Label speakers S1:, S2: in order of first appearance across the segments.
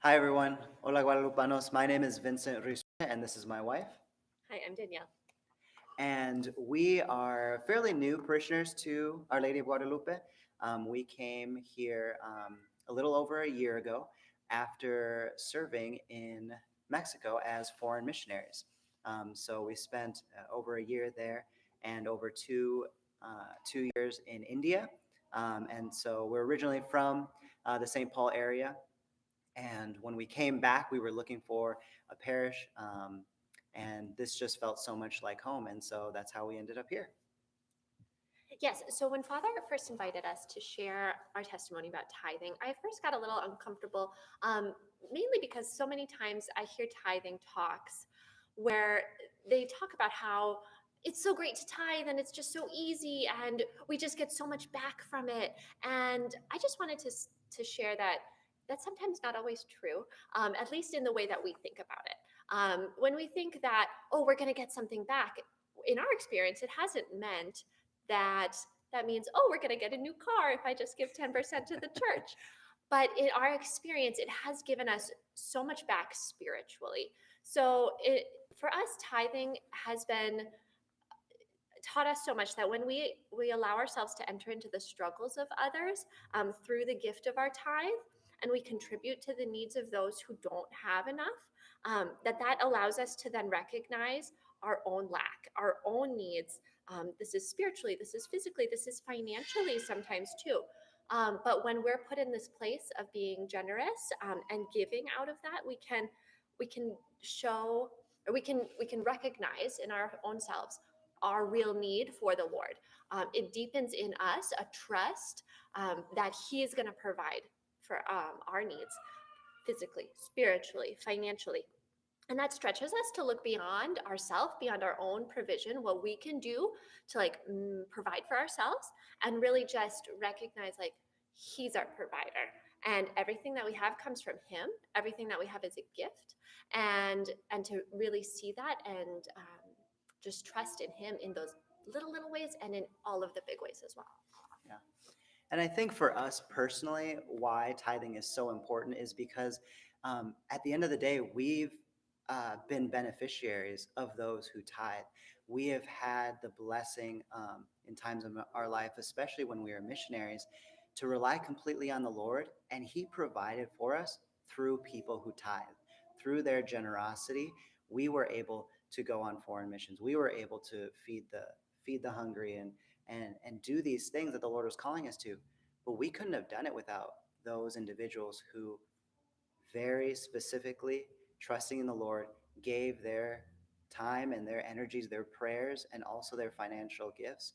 S1: Hi everyone. Hola Guadalupanos. My name is Vincent Ruiz-Ponce, and this is my wife.
S2: Hi, I'm Dannielle.
S1: And we are fairly new parishioners to Our Lady of Guadalupe. We came here a little over a year ago after serving in Mexico as foreign missionaries. So we spent over a year there and over 2 years in India. And so we're originally from the St. Paul area. And when we came back, we were looking for a parish, and this just felt so much like home. And so that's how we ended up here.
S2: Yes, so when Father first invited us to share our testimony about tithing, I first got a little uncomfortable, mainly because so many times I hear tithing talks where they talk about how it's so great to tithe and it's just so easy and we just get so much back from it. And I just wanted to share that that's sometimes not always true, at least in the way that we think about it. When we think that, oh, we're going to get something back, in our experience, it hasn't meant that that means, oh, we're going to get a new car if I just give 10% to the church. But in our experience, it has given us so much back spiritually. So for us, tithing has been taught us so much that when we allow ourselves to enter into the struggles of others through the gift of our tithe, and we contribute to the needs of those who don't have enough, that allows us to then recognize our own lack, our own needs. This is spiritually, this is physically, this is financially sometimes too. But when we're put in this place of being generous and giving out of that, we can show, or we can recognize in our own selves our real need for the Lord. It deepens in us a trust that He is going to provide for our needs physically, spiritually, financially. And that stretches us to look beyond ourselves, beyond our own provision, what we can do to provide for ourselves, and really just recognize like He's our provider. And everything that we have comes from Him. Everything that we have is a gift, and to really see that and just trust in Him in those little ways and in all of the big ways as well.
S1: Yeah. And I think for us personally, why tithing is so important is because at the end of the day, we've been beneficiaries of those who tithe. We have had the blessing in times of our life, especially when we were missionaries, to rely completely on the Lord, and He provided for us through people who tithe. Through their generosity, we were able to go on foreign missions. We were able to feed the hungry and do these things that the Lord was calling us to. But we couldn't have done it without those individuals who very specifically, trusting in the Lord, gave their time and their energies, their prayers, and also their financial gifts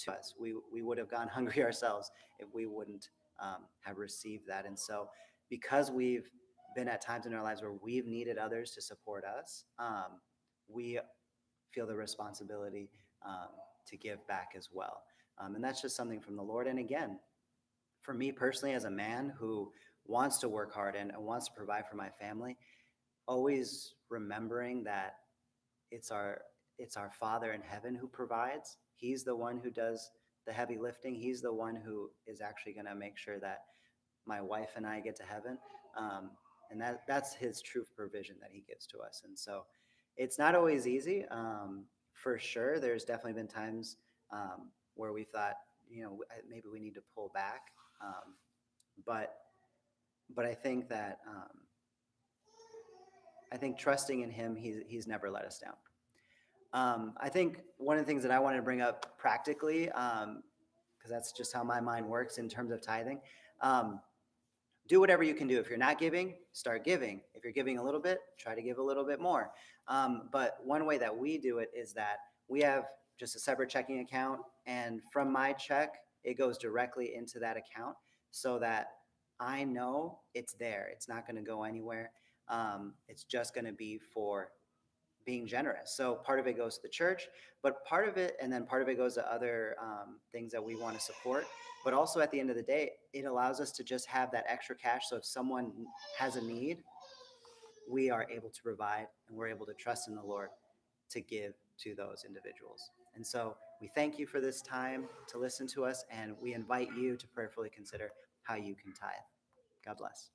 S1: to us. We would have gone hungry ourselves if we wouldn't have received that. And so, because we've been at times in our lives where we've needed others to support us, we feel the responsibility to give back as well. And that's just something from the Lord. And again, for me personally, as a man who wants to work hard and wants to provide for my family, always remembering that it's our it's our Father in heaven who provides. He's the one who does the heavy lifting. He's the one who is actually going to make sure that my wife and I get to heaven. And that's His true provision that He gives to us. And so it's not always easy. For sure, there's definitely been times where we thought, maybe we need to pull back. But I think that I think trusting in Him, He's never let us down. I think one of the things that I wanted to bring up practically, because that's just how my mind works in terms of tithing. Do whatever you can do. If you're not giving, start giving. If you're giving a little bit, try to give a little bit more. But one way that we do it is that we have just a separate checking account, and from my check, it goes directly into that account so that I know it's there. It's not going to go anywhere. It's just going to be for being generous. So part of it goes to the church, but part of it, and then part of it goes to other things that we want to support. But also at the end of the day, it allows us to just have that extra cash. So if someone has a need, we are able to provide, and we're able to trust in the Lord to give to those individuals. And so we thank you for this time to listen to us, and we invite you to prayerfully consider how you can tithe. God bless.